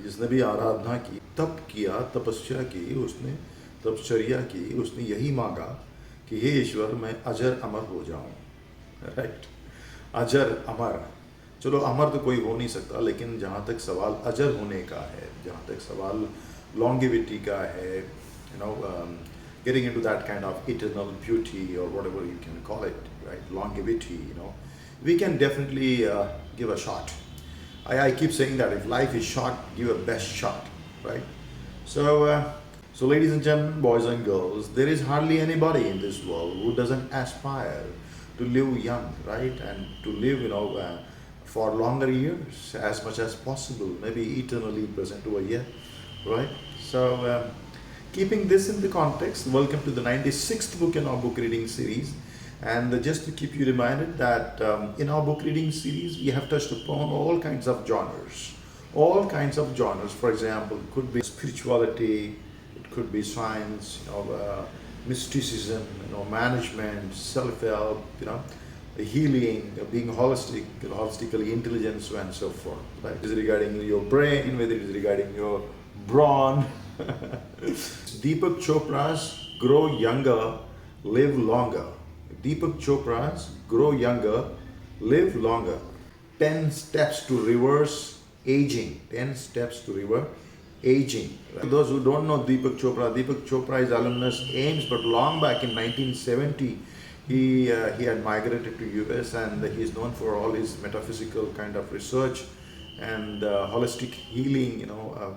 जिसने भी आराधना की, तप किया, तपस्या की, उसने तपश्चर्या की, उसने यही मांगा कि हे ईश्वर मैं अजर अमर हो जाऊं, राइट। अजर अमर, चलो अमर तो कोई हो नहीं सकता, लेकिन जहाँ तक सवाल अजर होने का है, जहाँ तक सवाल longevity का है, getting into that kind of eternal beauty or whatever you can call it, right? Longevity, we can definitely give a shot. I keep saying that if life is short, give a best shot, right? So ladies and gentlemen, boys and girls, there is hardly anybody in this world who doesn't aspire to live young, right? And to live, for longer years, as much as possible, maybe eternally present over here, right? So, keeping this in the context, welcome to the 96th book in our book reading series. And just to keep you reminded that in our book reading series, we have touched upon all kinds of genres. All kinds of genres. For example, it could be spirituality, it could be science, mysticism, management, self-help, healing, being holistically intelligent, so on and so forth. Right? It is regarding your brain, whether it is regarding your brawn. Deepak Chopra's Grow Younger, Live Longer. Deepak Chopra's Grow Younger, Live Longer. 10 steps to reverse aging. 10 steps to reverse aging. For those who don't know Deepak Chopra is alumnus AIIMS, but long back in 1970, he had migrated to US, and he is known for all his metaphysical kind of research and holistic healing,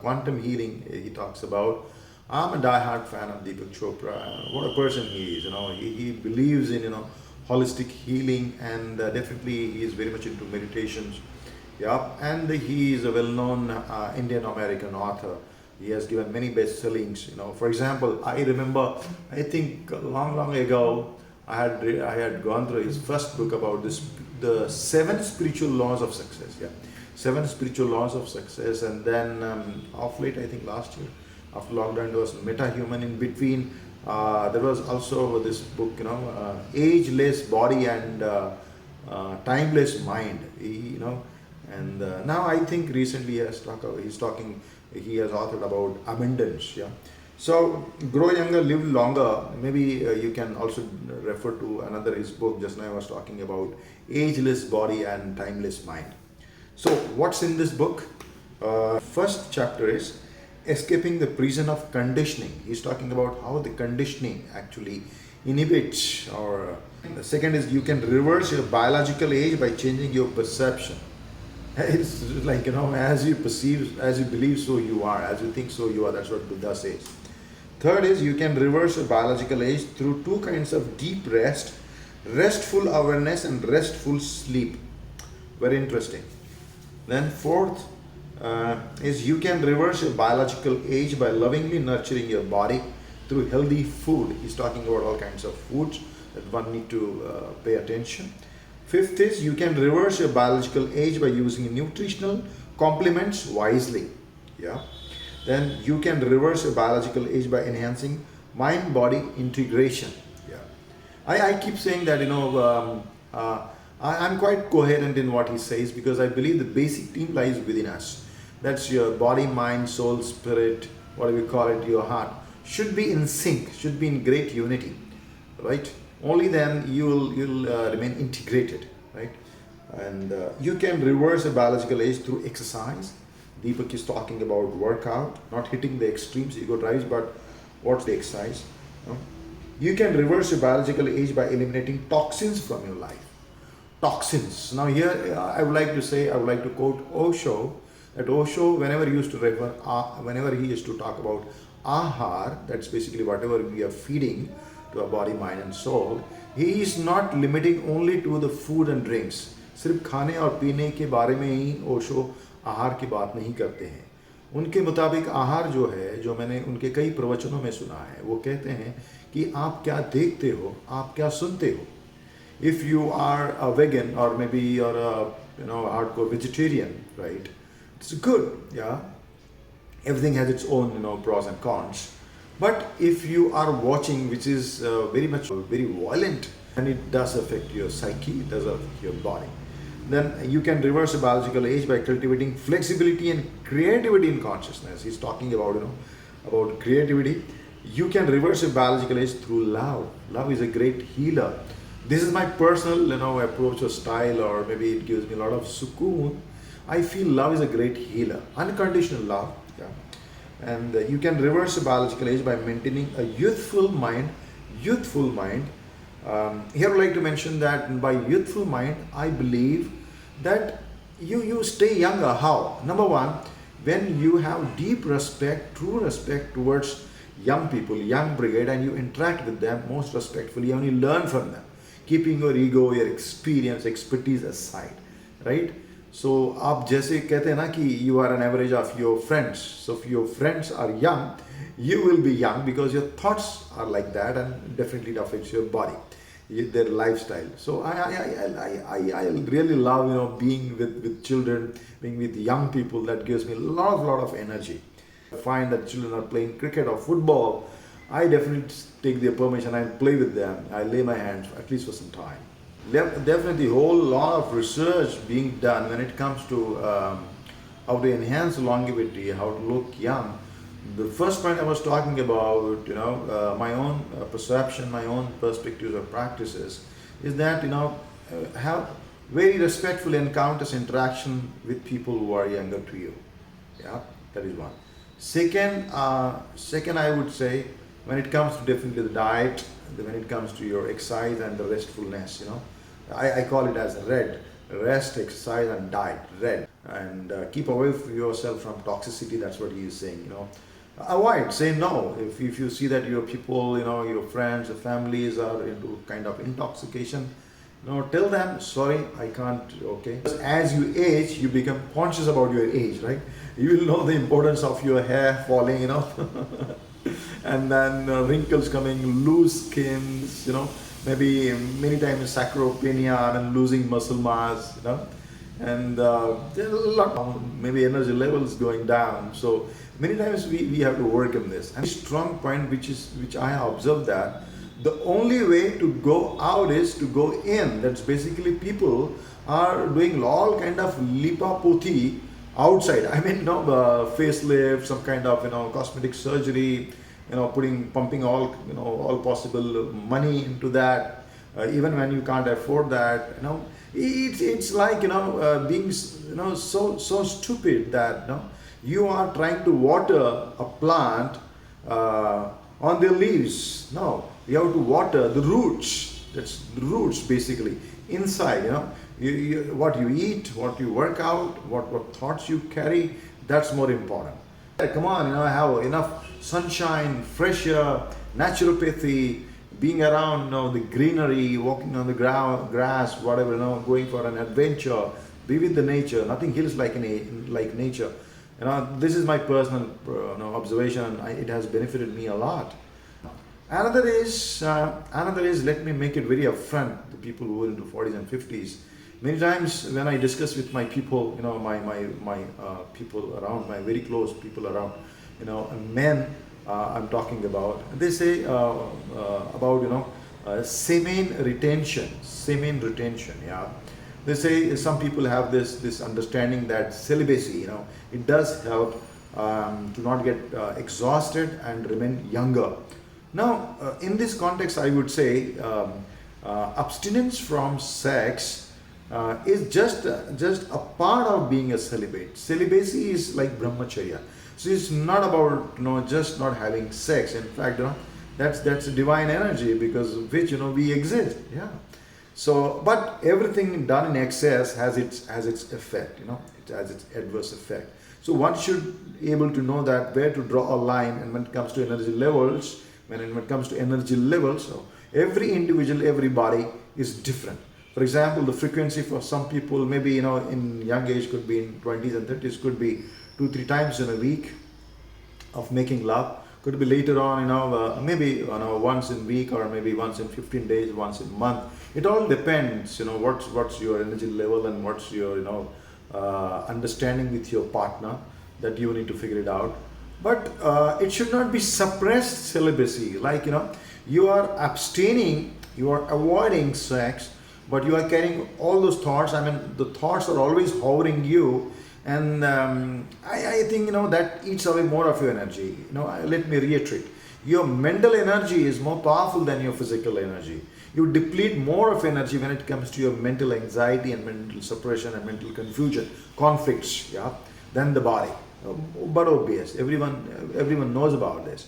quantum healing he talks about. I'm a die-hard fan of Deepak Chopra. What a person he is, he believes in, holistic healing, and definitely he is very much into meditations. Yeah, and he is a well-known Indian-American author. He has given many bestsellings, For example, I remember, I think long ago, I had gone through his first book about the 7 spiritual laws of success. Yeah, 7 spiritual laws of success, and then off late, I think last year, after lockdown, there was Meta-Human in between. There was also this book, Ageless Body and Timeless Mind. And now I think recently he has authored about abundance. Yeah. So, Grow Younger, Live Longer. Maybe you can also refer to another his book. Just now I was talking about Ageless Body and Timeless Mind. So, what's in this book? First chapter is Escaping the Prison of Conditioning. He's talking about how the conditioning actually inhibits, or the second is you can reverse your biological age by changing your perception. It's like, as you perceive, as you believe, so you are. As you think, so you are. That's what Buddha says. Third is you can reverse your biological age through 2 kinds of deep rest, restful awareness and restful sleep. Very interesting. Then fourth is you can reverse your biological age by lovingly nurturing your body through healthy food. He's talking about all kinds of foods that one need to pay attention. Fifth is you can reverse your biological age by using nutritional complements wisely. Yeah. Then you can reverse your biological age by enhancing mind-body integration. Yeah. I keep saying that, I'm quite coherent in what he says, because I believe the basic theme lies within us. That's your body, mind, soul, spirit, whatever you call it, your heart, should be in sync, should be in great unity, right? Only then you'll remain integrated, right? And you can reverse a biological age through exercise. Deepak is talking about workout, not hitting the extremes, ego drives, but what's the exercise? You can reverse your biological age by eliminating toxins from your life. Toxins. Now here I would like to quote Osho, that Osho, whenever he used to talk about ahar, that's basically whatever we are feeding to our body, mind and soul, he is not limiting only to the food and drinks. सिर्फ खाने और पीने के बारे में ही ओशो आहार की बात नहीं करते हैं. उनके मुताबिक आहार जो है, जो मैंने उनके कई प्रवचनों में सुना है, वो कहते हैं कि आप क्या देखते हो, आप क्या सुनते हो. If you are a vegan, or maybe you're a hardcore vegetarian, right? It's good, yeah. Everything has its own pros and cons. But if you are watching, which is very violent, and it does affect your psyche, it does affect your body. then you can reverse a biological age by cultivating flexibility and creativity in consciousness. He's talking about, about creativity. You can reverse a biological age through love. Love is a great healer. This is my personal, approach or style, or maybe it gives me a lot of sukoon. I feel love is a great healer, unconditional love. Yeah. And you can reverse a biological age by maintaining a youthful mind. Youthful mind. Here I'd like to mention that by youthful mind, I believe that you stay younger. How? Number one, when you have deep respect, true respect towards young people, young brigade, and you interact with them most respectfully, and you learn from them, keeping your ego, your experience, expertise aside, right? So, आप जैसे कहते हैं ना कि you are an average of your friends. So if your friends are young, you will be young because your thoughts are like that, and definitely it affects your body, their lifestyle. So I really love being with children, being with young people. That gives me a lot of energy. I find that children are playing cricket or football, I definitely take their permission and play with them. I lay my hands at least for some time. Definitely a whole lot of research being done when it comes to how to enhance longevity, how to look young. The first point I was talking about, my own perception, my own perspectives or practices, is that have very respectful encounters, interaction with people who are younger to you. Yeah, that is one. Second, I would say, when it comes to definitely the diet, when it comes to your exercise and the restfulness, I call it as RED: rest, exercise, and diet. RED, and keep away from yourself from toxicity. That's what he is saying. Avoid, say no. If you see that your people, your friends, your families are into kind of intoxication, tell them, sorry, I can't. Okay. As you age, you become conscious about your age, right? You will know the importance of your hair falling, and then wrinkles coming, loose skins, maybe many times sarcopenia and losing muscle mass, and there's a lot, maybe energy levels going down. So many times we have to work on this. And a strong point which I have observed, that the only way to go out is to go in. That's basically people are doing all kind of lipopathy outside. I mean, facelift, some kind of cosmetic surgery, pumping all possible money into that, even when you can't afford that. It's like being so stupid that you are trying to water a plant on their leaves. No, you have to water the roots. That's the roots basically inside. What you eat, what you work out, what thoughts you carry, that's more important. Come on, have enough sunshine, fresh air, naturopathy, being around the greenery, walking on the grass, whatever, going for an adventure, be with the nature. Nothing heals like nature. This is my personal observation. It has benefited me a lot. Another is, let me make it very upfront, the people who are into 40s and 50s. Many times when I discuss with my people, my people around, my very close people around, men I'm talking about, they say about semen retention. Yeah, they say some people have this understanding that celibacy, it does help to not get exhausted and remain younger. Now, in this context, I would say abstinence from sex is just a part of being a celibate. Celibacy is like brahmacharya. So it's not about just not having sex. In fact, that's a divine energy because of which we exist. Yeah. So, but everything done in excess has its effect. It has its adverse effect. So one should be able to know that where to draw a line, and when it comes to energy levels, so every individual, every body is different. For example, the frequency for some people, maybe in young age, could be in 20s and 30s, could be 2-3 times in a week of making love. Could be later on, maybe once in a week, or maybe once in 15 days, once in a month. It all depends, what's your energy level and what's your understanding with your partner, that you need to figure it out. But it should not be suppressed celibacy, like you are abstaining, you are avoiding sex, but you are carrying all those thoughts. I mean, the thoughts are always hovering you, and I think that eats away more of your energy. Let me reiterate: your mental energy is more powerful than your physical energy. You deplete more of energy when it comes to your mental anxiety and mental suppression and mental confusion, conflicts, yeah, than the body. But obvious, everyone knows about this.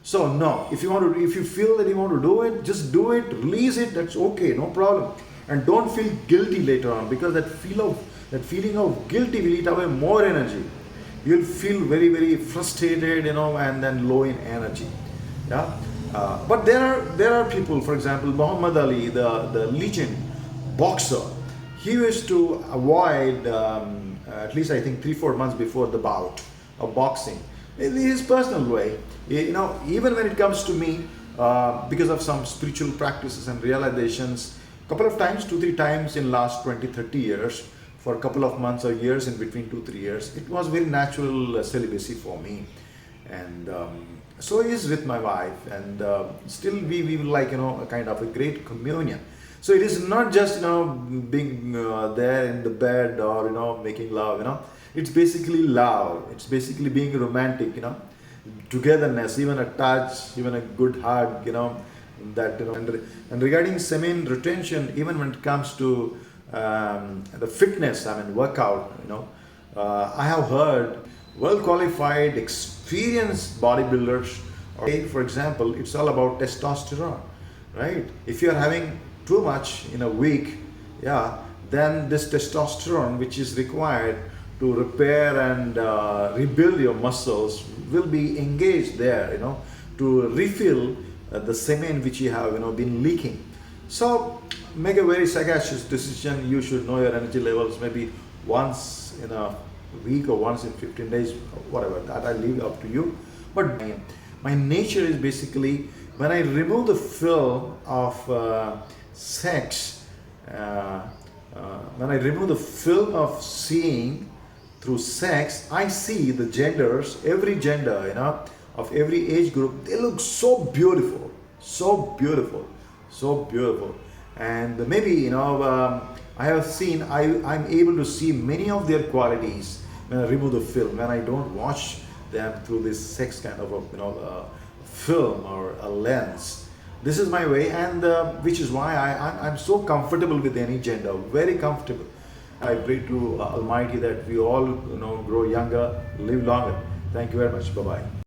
So no, if you feel that you want to do it, just do it, release it. That's okay, no problem. And don't feel guilty later on, because that feeling of guilty will eat away more energy. You'll feel very, very frustrated, and then low in energy. Yeah. But there are people, for example, Muhammad Ali, the legend boxer. He used to avoid at least I think 3-4 months before the bout of boxing. In his personal way, even when it comes to me, because of some spiritual practices and realizations, couple of times, 2-3 times in last 20-30 years, for a couple of months or years, in between 2-3 years, it was very natural celibacy for me. And so is with my wife, and still we like a kind of a great communion. So it is not just being there in the bed or making love. It's basically love. It's basically being romantic. Togetherness, even a touch, even a good hug. That and regarding semen retention, even when it comes to the fitness, I mean workout. I have heard well qualified, experienced bodybuilders. For example, it's all about testosterone, right? If you are having too much in a week, yeah, then this testosterone, which is required to repair and rebuild your muscles, will be engaged there, to refill the semen which you have, been leaking. So make a very sagacious decision. You should know your energy levels, maybe once in a week or once in 15 days, whatever. That I leave up to you. But my nature is basically, when I remove the film of sex, when I remove the film of seeing through sex, I see the genders, every gender, of every age group. They look so beautiful, so beautiful, so beautiful. And maybe I have seen, I'm able to see many of their qualities when I remove the film, when I don't watch them through this sex kind of a film or a lens. This is my way, and which is why I'm so comfortable with any gender, very comfortable. I pray to Almighty that we all grow younger, live longer. Thank you very much. Bye-bye.